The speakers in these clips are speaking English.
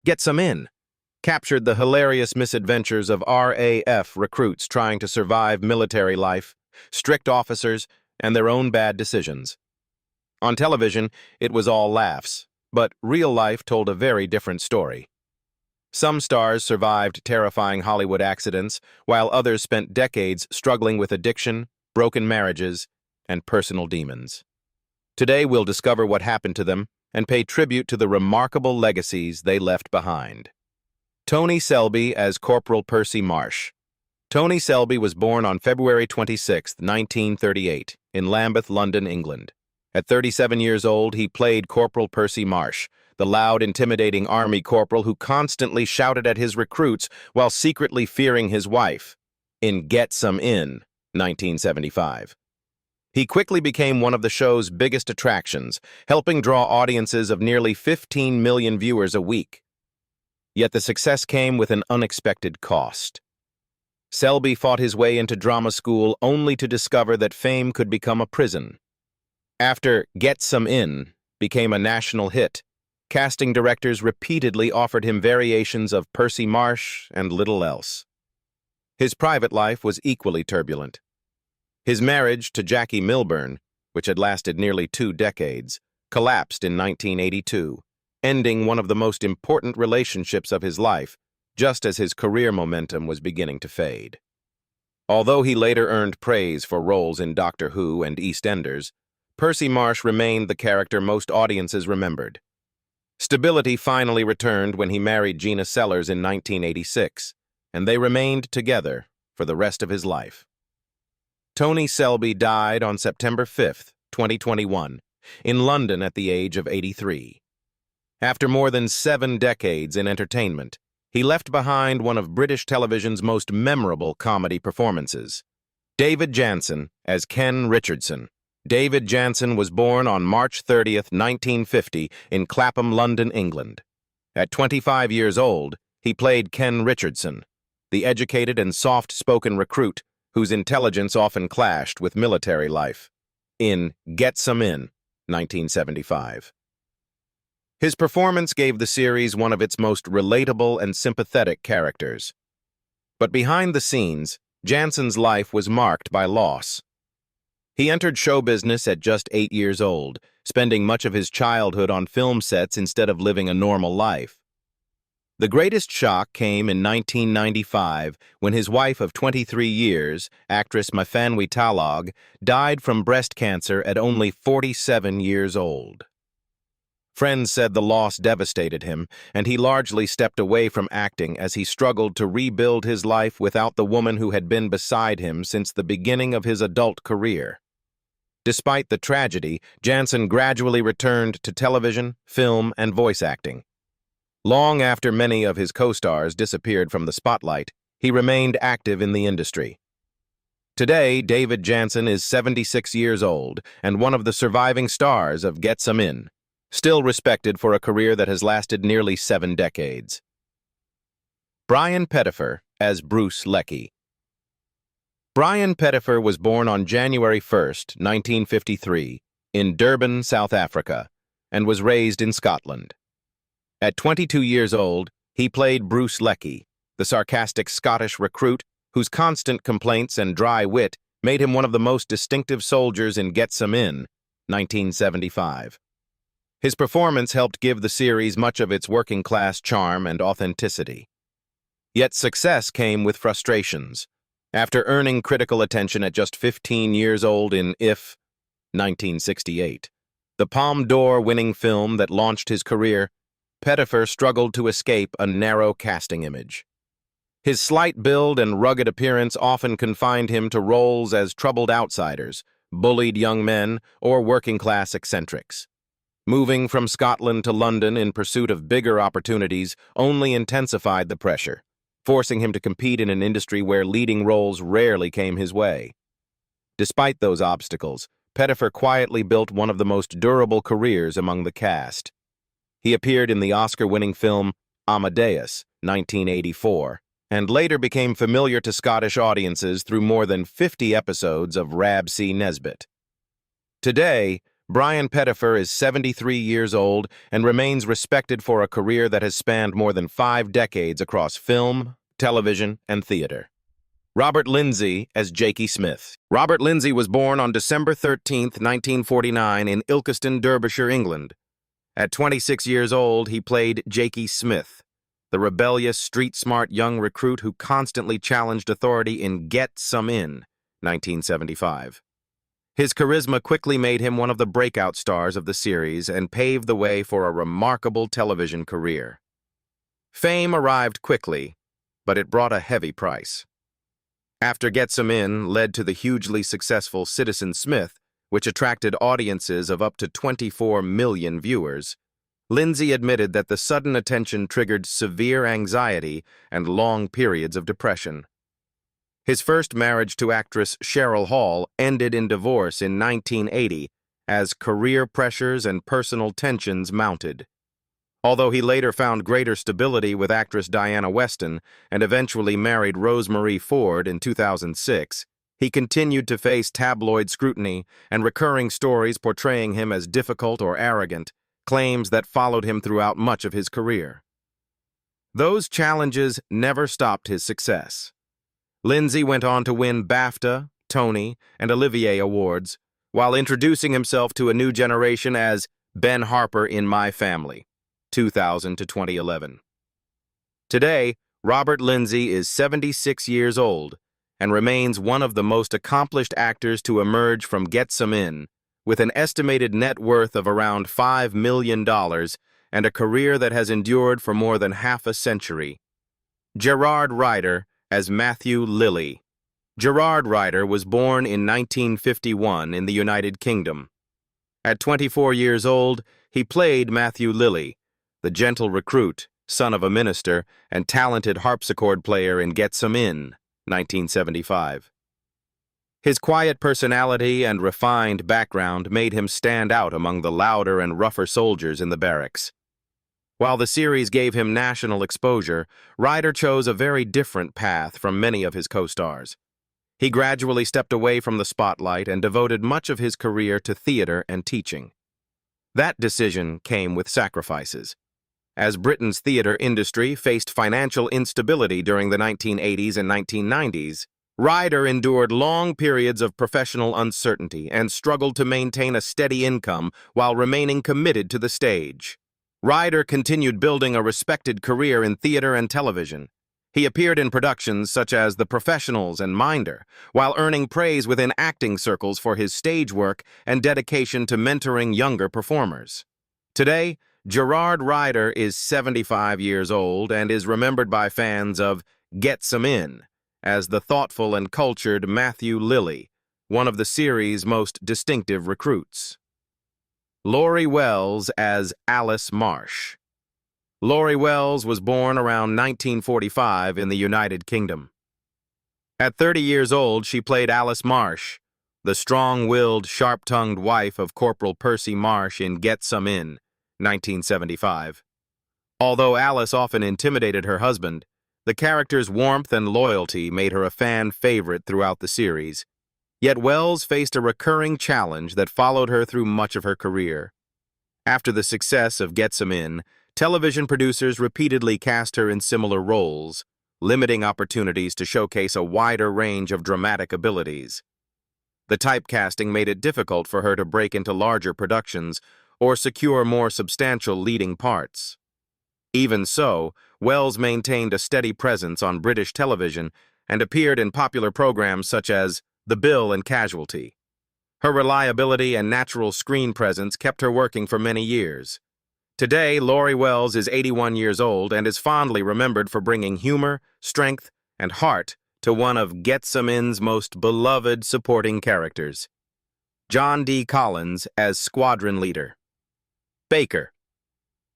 Get Some In captured the hilarious misadventures of RAF recruits trying to survive military life, strict officers, and their own bad decisions. On television, it was all laughs, but real life told a very different story. Some stars survived terrifying Hollywood accidents, while others spent decades struggling with addiction, broken marriages, and personal demons. Today, we'll discover what happened to them and pay tribute to the remarkable legacies they left behind. Tony Selby as Corporal Percy Marsh. Tony Selby was born on February 26, 1938, in Lambeth, London, England. At 37 years old, he played Corporal Percy Marsh, the loud, intimidating army corporal who constantly shouted at his recruits while secretly fearing his wife, in Get Some In, 1975. He quickly became one of the show's biggest attractions, helping draw audiences of nearly 15 million viewers a week. Yet the success came with an unexpected cost. Selby fought his way into drama school only to discover that fame could become a prison. After Get Some In became a national hit, casting directors repeatedly offered him variations of Percy Marsh and little else. His private life was equally turbulent. His marriage to Jackie Milburn, which had lasted nearly 2 decades, collapsed in 1982, ending one of the most important relationships of his life, just as his career momentum was beginning to fade. Although he later earned praise for roles in Doctor Who and EastEnders, Percy Marsh remained the character most audiences remembered. Stability finally returned when he married Gina Sellers in 1986, and they remained together for the rest of his life. Tony Selby died on September 5, 2021, in London at the age of 83. After more than 7 decades in entertainment, he left behind one of British television's most memorable comedy performances. David Jansen as Ken Richardson. David Jansen was born on March 30, 1950, in Clapham, London, England. At 25 years old, he played Ken Richardson, the educated and soft-spoken recruit whose intelligence often clashed with military life, in Get Some In, 1975. His performance gave the series one of its most relatable and sympathetic characters. But behind the scenes, Jansen's life was marked by loss. He entered show business at just 8 years old, spending much of his childhood on film sets instead of living a normal life. The greatest shock came in 1995 when his wife of 23 years, actress Mafanwi Talog, died from breast cancer at only 47 years old. Friends said the loss devastated him, and he largely stepped away from acting as he struggled to rebuild his life without the woman who had been beside him since the beginning of his adult career. Despite the tragedy, Jansen gradually returned to television, film, and voice acting. Long after many of his co-stars disappeared from the spotlight, he remained active in the industry. Today, David Jansen is 76 years old and one of the surviving stars of Get Some In, still respected for a career that has lasted nearly 7 decades. Brian Pettifer as Bruce Leckie. Brian Pettifer was born on January 1, 1953, in Durban, South Africa, and was raised in Scotland. At 22 years old, he played Bruce Leckie, the sarcastic Scottish recruit whose constant complaints and dry wit made him one of the most distinctive soldiers in Get Some In, 1975. His performance helped give the series much of its working-class charm and authenticity. Yet success came with frustrations. After earning critical attention at just 15 years old in If, 1968, the Palme d'Or-winning film that launched his career, Pettifer struggled to escape a narrow casting image. His slight build and rugged appearance often confined him to roles as troubled outsiders, bullied young men, or working-class eccentrics. Moving from Scotland to London in pursuit of bigger opportunities only intensified the pressure, forcing him to compete in an industry where leading roles rarely came his way. Despite those obstacles, Pettifer quietly built one of the most durable careers among the cast. He appeared in the Oscar-winning film Amadeus, 1984, and later became familiar to Scottish audiences through more than 50 episodes of Rab C. Nesbitt. Today, Brian Pettifer is 73 years old and remains respected for a career that has spanned more than 5 decades across film, television, and theater. Robert Lindsay as Jakey Smith. Robert Lindsay was born on December 13, 1949 in Ilkeston, Derbyshire, England. At 26 years old, he played Jakey Smith, the rebellious, street-smart young recruit who constantly challenged authority in Get Some In, 1975. His charisma quickly made him one of the breakout stars of the series and paved the way for a remarkable television career. Fame arrived quickly, but it brought a heavy price. After Get Some In led to the hugely successful Citizen Smith, which attracted audiences of up to 24 million viewers, Lindsay admitted that the sudden attention triggered severe anxiety and long periods of depression. His first marriage to actress Cheryl Hall ended in divorce in 1980 as career pressures and personal tensions mounted. Although he later found greater stability with actress Diana Weston and eventually married Rosemarie Ford in 2006, he continued to face tabloid scrutiny and recurring stories portraying him as difficult or arrogant, claims that followed him throughout much of his career. Those challenges never stopped his success. Lindsay went on to win BAFTA, Tony, and Olivier Awards, while introducing himself to a new generation as Ben Harper in My Family, 2000 to 2011. Today, Robert Lindsay is 76 years old and remains one of the most accomplished actors to emerge from Get Some In, with an estimated net worth of around $5 million and a career that has endured for more than half a century. Gerard Ryder as Matthew Lilley. Gerard Ryder was born in 1951 in the United Kingdom. At 24 years old, he played Matthew Lilley, the gentle recruit, son of a minister, and talented harpsichord player in Get Some In, 1975. His quiet personality and refined background made him stand out among the louder and rougher soldiers in the barracks. While the series gave him national exposure, Ryder chose a very different path from many of his co-stars. He gradually stepped away from the spotlight and devoted much of his career to theater and teaching. That decision came with sacrifices. As Britain's theater industry faced financial instability during the 1980s and 1990s, Ryder endured long periods of professional uncertainty and struggled to maintain a steady income while remaining committed to the stage. Ryder continued building a respected career in theater and television. He appeared in productions such as The Professionals and Minder, while earning praise within acting circles for his stage work and dedication to mentoring younger performers. Today, Gerard Ryder is 75 years old and is remembered by fans of Get Some In as the thoughtful and cultured Matthew Lilley, one of the series' most distinctive recruits. Laurie Wells as Alice Marsh. Laurie Wells was born around 1945 in the United Kingdom. At 30 years old, she played Alice Marsh, the strong-willed, sharp-tongued wife of Corporal Percy Marsh in Get Some In, 1975. Although Alice often intimidated her husband, the character's warmth and loyalty made her a fan favorite throughout the series. Yet Wells faced a recurring challenge that followed her through much of her career. After the success of Get Some In, television producers repeatedly cast her in similar roles, limiting opportunities to showcase a wider range of dramatic abilities. The typecasting made it difficult for her to break into larger productions or secure more substantial leading parts. Even so, Wells maintained a steady presence on British television and appeared in popular programs such as The Bill and Casualty. Her reliability and natural screen presence kept her working for many years. Today, Laurie Wells is 81 years old and is fondly remembered for bringing humor, strength, and heart to one of Get Some In's most beloved supporting characters. John D. Collins as Squadron Leader. Baker.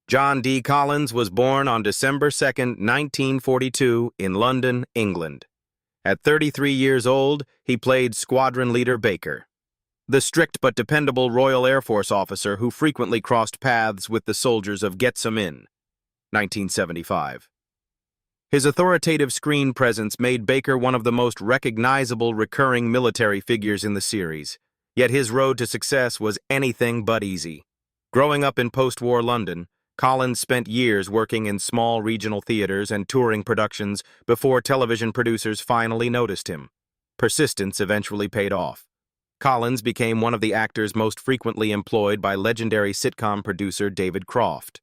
John D. Collins was born on December 2, 1942, in London, England. At 33 years old, he played Squadron Leader Baker, the strict but dependable Royal Air Force officer who frequently crossed paths with the soldiers of Get Some In, 1975. His authoritative screen presence made Baker one of the most recognizable recurring military figures in the series. Yet his road to success was anything but easy. Growing up in post-war London, Collins spent years working in small regional theaters and touring productions before television producers finally noticed him. Persistence eventually paid off. Collins became one of the actors most frequently employed by legendary sitcom producer David Croft.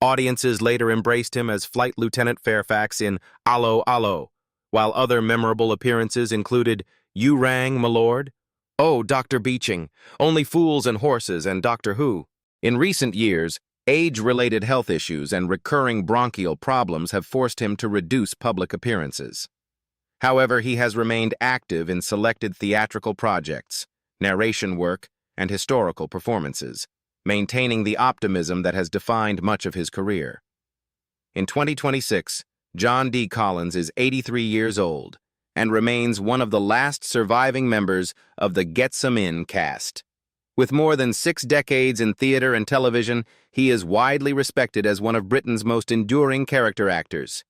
Audiences later embraced him as Flight Lieutenant Fairfax in Allo Allo, while other memorable appearances included You Rang, My Lord, Oh, Dr. Beeching, Only Fools and Horses, and Doctor Who. In recent years, age-related health issues and recurring bronchial problems have forced him to reduce public appearances. However, he has remained active in selected theatrical projects, narration work, and historical performances, maintaining the optimism that has defined much of his career. In 2026, John D. Collins is 83 years old and remains one of the last surviving members of the Get Some In cast. With more than 6 decades in theater and television, he is widely respected as one of Britain's most enduring character actors.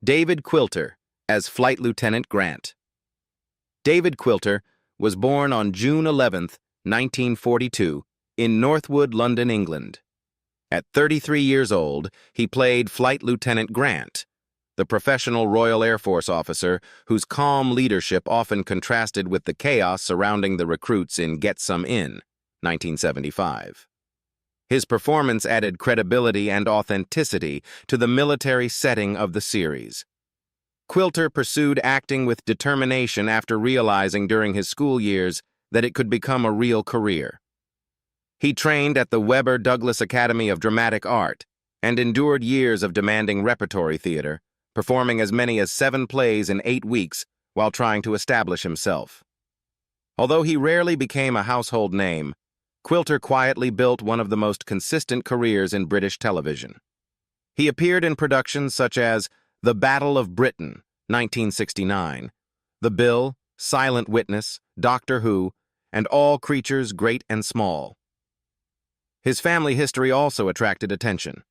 David Quilter as Flight Lieutenant Grant. David Quilter was born on June 11, 1942, in Northwood, London, England. At 33 years old, he played Flight Lieutenant Grant, the professional Royal Air Force officer whose calm leadership often contrasted with the chaos surrounding the recruits in Get Some In, 1975. His performance added credibility and authenticity to the military setting of the series. Quilter pursued acting with determination after realizing during his school years that it could become a real career. He trained at the Webber Douglas Academy of Dramatic Art and endured years of demanding repertory theater, performing as many as 7 plays in 8 weeks while trying to establish himself. Although he rarely became a household name, Quilter quietly built one of the most consistent careers in British television. He appeared in productions such as The Battle of Britain, 1969, The Bill, Silent Witness, Doctor Who, and All Creatures Great and Small. His family history also attracted attention.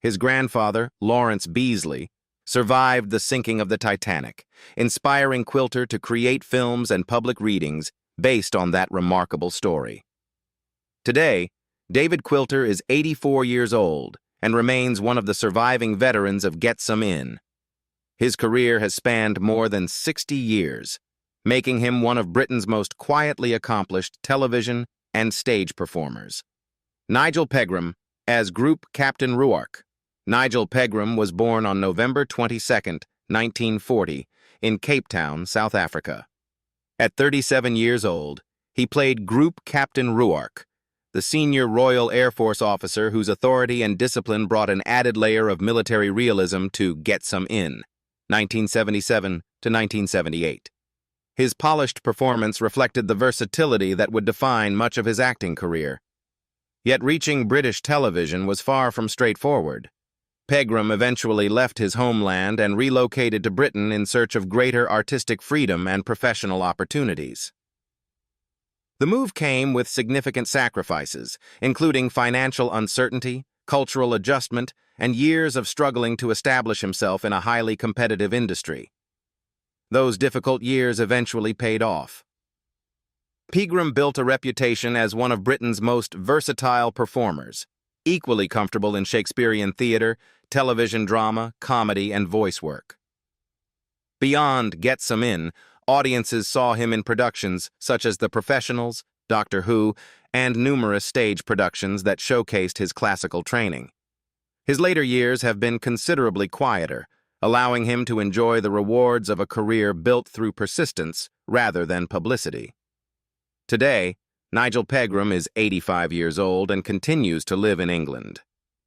His grandfather, Lawrence Beasley, survived the sinking of the Titanic, inspiring Quilter to create films and public readings based on that remarkable story. Today, David Quilter is 84 years old and remains one of the surviving veterans of Get Some In. His career has spanned more than 60 years, making him one of Britain's most quietly accomplished television and stage performers. Nigel Pegram as Group Captain Ruark. Nigel Pegram was born on November 22, 1940, in Cape Town, South Africa. At 37 years old, he played Group Captain Ruark, the senior Royal Air Force officer whose authority and discipline brought an added layer of military realism to Get Some In, 1977 to 1978. His polished performance reflected the versatility that would define much of his acting career. Yet reaching British television was far from straightforward. Pegram eventually left his homeland and relocated to Britain in search of greater artistic freedom and professional opportunities. The move came with significant sacrifices, including financial uncertainty, cultural adjustment, and years of struggling to establish himself in a highly competitive industry. Those difficult years eventually paid off. Pegram built a reputation as one of Britain's most versatile performers, equally comfortable in Shakespearean theater, television drama, comedy, and voice work. Beyond Get Some In, audiences saw him in productions such as The Professionals, Doctor Who, and numerous stage productions that showcased his classical training. His later years have been considerably quieter, allowing him to enjoy the rewards of a career built through persistence rather than publicity. Today, Nigel Pegram is 85 years old and continues to live in England.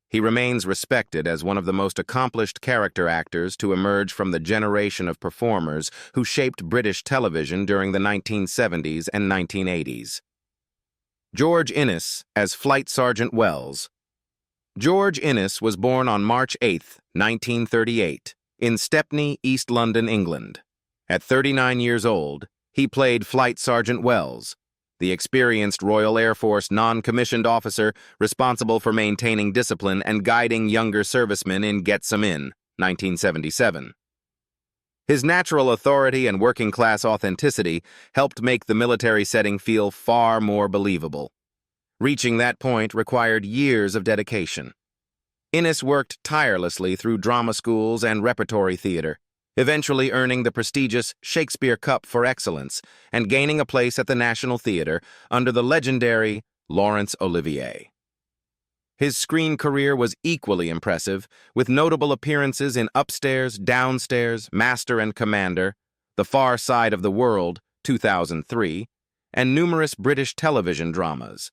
He remains respected as one of the most accomplished character actors to emerge from the generation of performers who shaped British television during the 1970s and 1980s. George Innes as Flight Sergeant Wells. George Innes was born on March 8, 1938, in Stepney, East London, England. At 39 years old, he played Flight Sergeant Wells, the experienced Royal Air Force non-commissioned officer responsible for maintaining discipline and guiding younger servicemen in Get Some In, 1977. His natural authority and working-class authenticity helped make the military setting feel far more believable. Reaching that point required years of dedication. Innes worked tirelessly through drama schools and repertory theater, eventually earning the prestigious Shakespeare Cup for Excellence and gaining a place at the National Theatre under the legendary Laurence Olivier. His screen career was equally impressive, with notable appearances in Upstairs, Downstairs, Master and Commander, The Far Side of the World, 2003, and numerous British television dramas.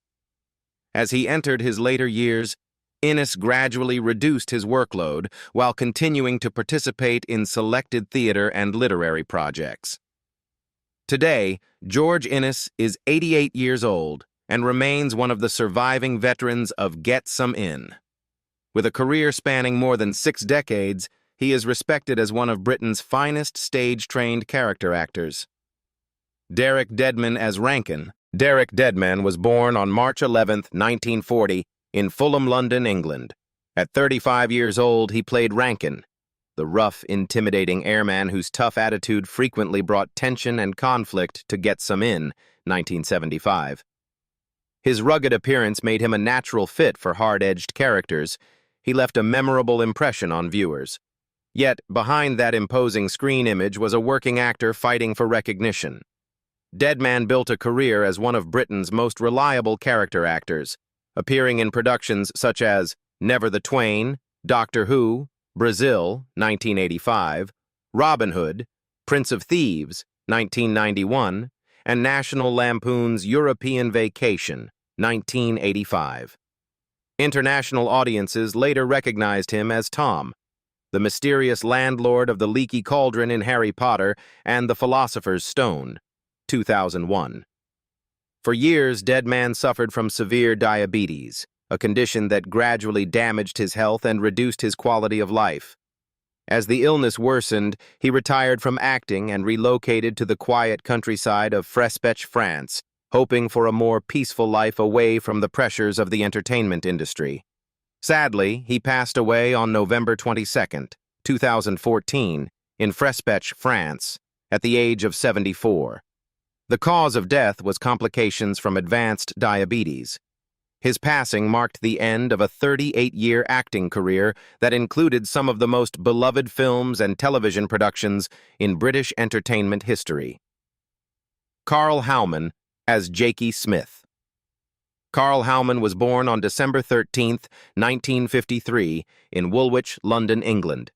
As he entered his later years, Innes gradually reduced his workload while continuing to participate in selected theater and literary projects. Today, George Innes is 88 years old and remains one of the surviving veterans of Get Some In. With a career spanning more than 6 decades, he is respected as one of Britain's finest stage-trained character actors. Derek Deadman as Rankin. Derek Deadman was born on March 11, 1940, in Fulham, London, England. At 35 years old, he played Rankin, the rough, intimidating airman whose tough attitude frequently brought tension and conflict to Get Some In, 1975. His rugged appearance made him a natural fit for hard-edged characters. He left a memorable impression on viewers. Yet, behind that imposing screen image was a working actor fighting for recognition. Deadman built a career as one of Britain's most reliable character actors, appearing in productions such as Never the Twain, Doctor Who, Brazil, 1985, Robin Hood, Prince of Thieves, 1991, and National Lampoon's European Vacation, 1985. International audiences later recognized him as Tom, the mysterious landlord of the leaky cauldron in Harry Potter and the Philosopher's Stone, 2001. For years, Deadman suffered from severe diabetes, a condition that gradually damaged his health and reduced his quality of life. As the illness worsened, he retired from acting and relocated to the quiet countryside of Frespech, France, hoping for a more peaceful life away from the pressures of the entertainment industry. Sadly, he passed away on November 22, 2014, in Frespech, France, at the age of 74. The cause of death was complications from advanced diabetes. His passing marked the end of a 38-year acting career that included some of the most beloved films and television productions in British entertainment history. Karl Howman as Jakey Smith. Karl Howman was born on December 13, 1953, in Woolwich, London, England.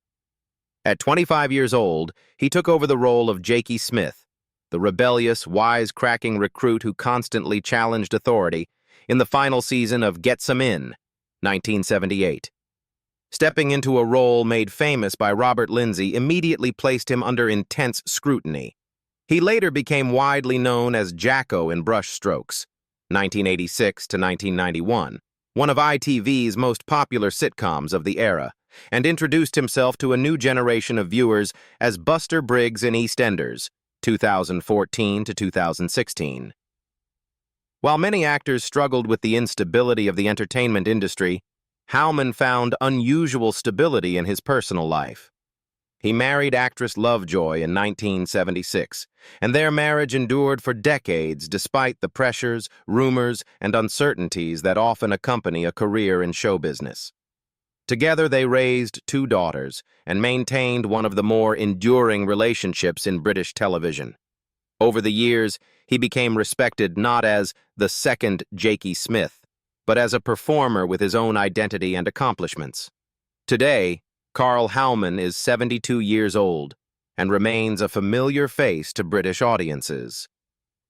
At 25 years old, he took over the role of Jakey Smith, the rebellious, wise-cracking recruit who constantly challenged authority, in the final season of Get Some In, 1978. Stepping into a role made famous by Robert Lindsay immediately placed him under intense scrutiny. He later became widely known as Jacko in Brush Strokes, 1986 to 1991, one of ITV's most popular sitcoms of the era, and introduced himself to a new generation of viewers as Buster Briggs in EastEnders, 2014 to 2016. While many actors struggled with the instability of the entertainment industry, Howman found unusual stability in his personal life. He married actress Lovejoy in 1976, and their marriage endured for decades despite the pressures, rumors, and uncertainties that often accompany a career in show business. Together they raised 2 daughters and maintained one of the more enduring relationships in British television. Over the years, he became respected not as the second Jakey Smith, but as a performer with his own identity and accomplishments. Today, Karl Howman is 72 years old and remains a familiar face to British audiences.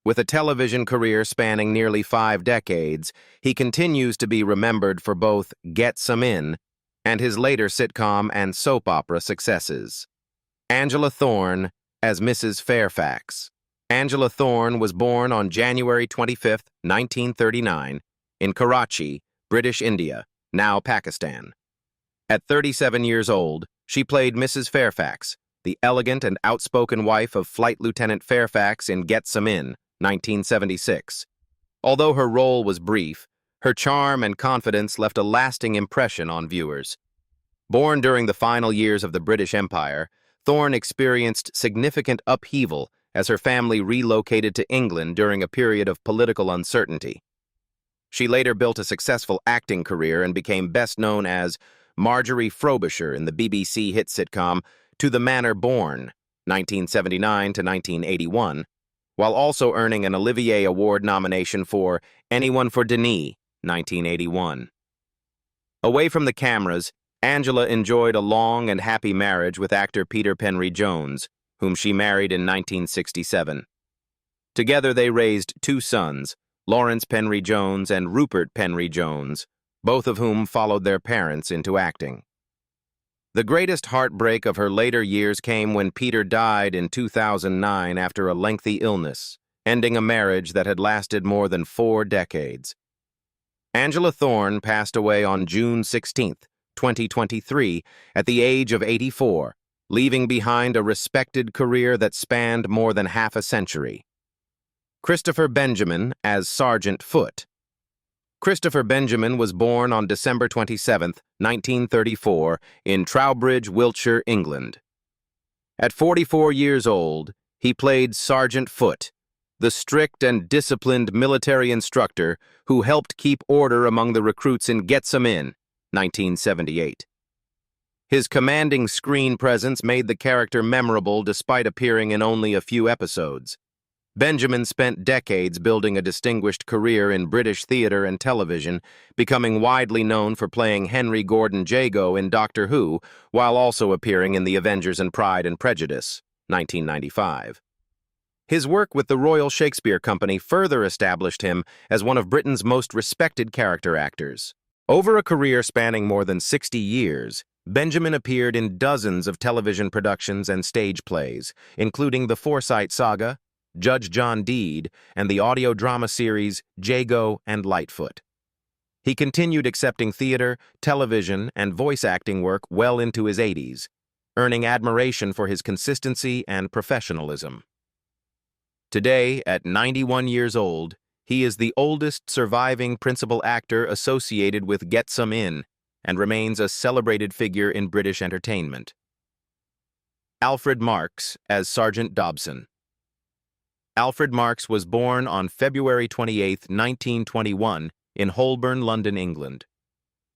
With a television career spanning nearly 5 decades, he continues to be remembered for both Get Some In and his later sitcom and soap opera successes. Angela Thorne as Mrs. Fairfax. Angela Thorne was born on January 25, 1939, in Karachi, British India, now Pakistan. At 37 years old, she played Mrs. Fairfax, the elegant and outspoken wife of Flight Lieutenant Fairfax in Get Some In, 1976. Although her role was brief, her charm and confidence left a lasting impression on viewers. Born during the final years of the British Empire, Thorne experienced significant upheaval as her family relocated to England during a period of political uncertainty. She later built a successful acting career and became best known as Marjorie Frobisher in the BBC hit sitcom To the Manor Born, 1979 to 1981, while also earning an Olivier Award nomination for Anyone for Denis, 1981. Away from the cameras, Angela enjoyed a long and happy marriage with actor Peter Penry Jones, whom she married in 1967. Together they raised two sons, Lawrence Penry Jones and Rupert Penry Jones, both of whom followed their parents into acting. The greatest heartbreak of her later years came when Peter died in 2009 after a lengthy illness, ending a marriage that had lasted more than 4 decades. Angela Thorne passed away on June 16, 2023, at the age of 84, leaving behind a respected career that spanned more than half a century. Christopher Benjamin as Sergeant Foote. Christopher Benjamin was born on December 27, 1934, in Trowbridge, Wiltshire, England. At 44 years old, he played Sergeant Foote, the strict and disciplined military instructor who helped keep order among the recruits in Get Some In, 1978. His commanding screen presence made the character memorable despite appearing in only a few episodes. Benjamin spent decades building a distinguished career in British theatre and television, becoming widely known for playing Henry Gordon Jago in Doctor Who, while also appearing in The Avengers and Pride and Prejudice, 1995. His work with the Royal Shakespeare Company further established him as one of Britain's most respected character actors. Over a career spanning more than 60 years, Benjamin appeared in dozens of television productions and stage plays, including The Forsyte Saga, Judge John Deed, and the audio drama series Jago and Lightfoot. He continued accepting theater, television, and voice acting work well into his 80s, earning admiration for his consistency and professionalism. Today, at 91 years old, he is the oldest surviving principal actor associated with Get Some In and remains a celebrated figure in British entertainment. Alfred Marks as Sergeant Dobson. Alfred Marks was born on February 28, 1921, in Holborn, London, England.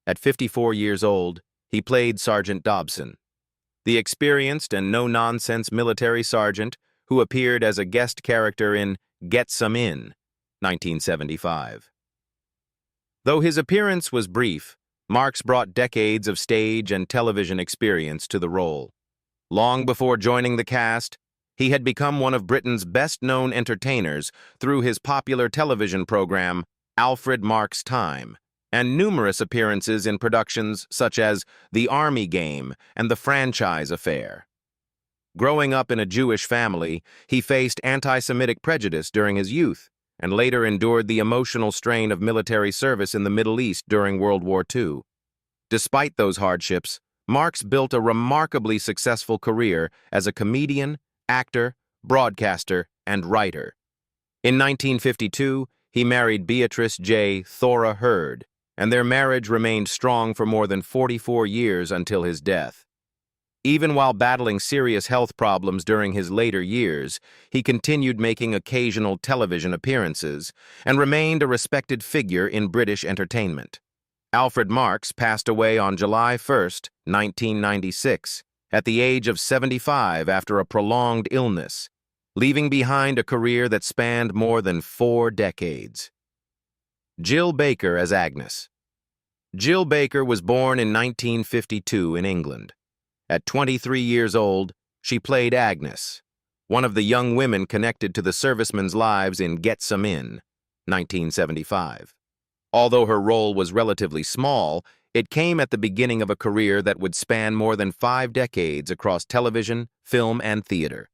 At 54 years old, he played Sergeant Dobson, the experienced and no-nonsense military sergeant who appeared as a guest character in Get Some In, 1975. Though his appearance was brief, Marks brought decades of stage and television experience to the role. Long before joining the cast, he had become one of Britain's best-known entertainers through his popular television program, Alfred Marks' Time, and numerous appearances in productions such as The Army Game and The Franchise Affair. Growing up in a Jewish family, he faced anti-Semitic prejudice during his youth and later endured the emotional strain of military service in the Middle East during World War II. Despite those hardships, Marks built a remarkably successful career as a comedian, actor, broadcaster, and writer. In 1952, he married Beatrice J. Thora Hurd, and their marriage remained strong for more than 44 years until his death. Even while battling serious health problems during his later years, he continued making occasional television appearances and remained a respected figure in British entertainment. Alfred Marks passed away on July 1, 1996, at the age of 75 after a prolonged illness, leaving behind a career that spanned more than 4 decades. Jill Baker as Agnes. Jill Baker was born in 1952 in England. At 23 years old, she played Agnes, one of the young women connected to the servicemen's lives in Get Some In, 1975. Although her role was relatively small, it came at the beginning of a career that would span more than 5 decades across television, film, and theater.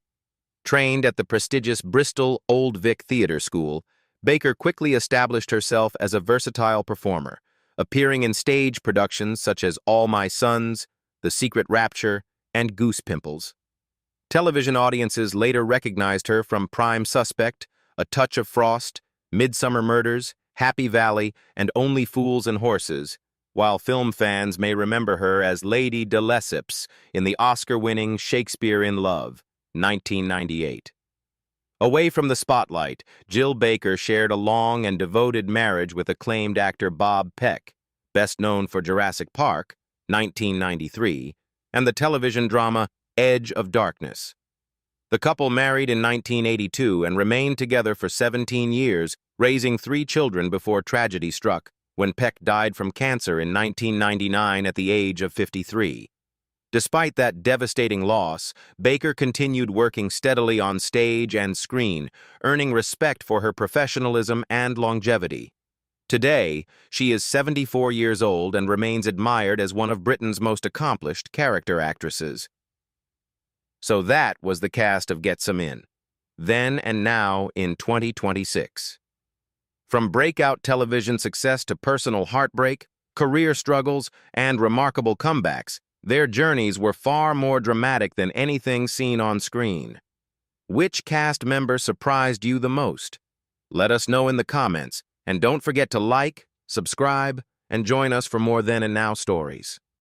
Trained at the prestigious Bristol Old Vic Theatre School, Baker quickly established herself as a versatile performer, appearing in stage productions such as All My Sons, The Secret Rapture, and Goose Pimples. Television audiences later recognized her from Prime Suspect, A Touch of Frost, Midsummer Murders, Happy Valley, and Only Fools and Horses, while film fans may remember her as Lady de Lesseps in the Oscar-winning Shakespeare in Love, 1998. Away from the spotlight, Jill Baker shared a long and devoted marriage with acclaimed actor Bob Peck, best known for Jurassic Park, 1993, and the television drama Edge of Darkness. The couple married in 1982 and remained together for 17 years, raising 3 children before tragedy struck when Peck died from cancer in 1999 at the age of 53. Despite that devastating loss, Baker continued working steadily on stage and screen, earning respect for her professionalism and longevity. Today, she is 74 years old and remains admired as one of Britain's most accomplished character actresses. So that was the cast of Get Some In, then and now in 2026. From breakout television success to personal heartbreak, career struggles, and remarkable comebacks, their journeys were far more dramatic than anything seen on screen. Which cast member surprised you the most? Let us know in the comments, and don't forget to like, subscribe, and join us for more Then and Now stories.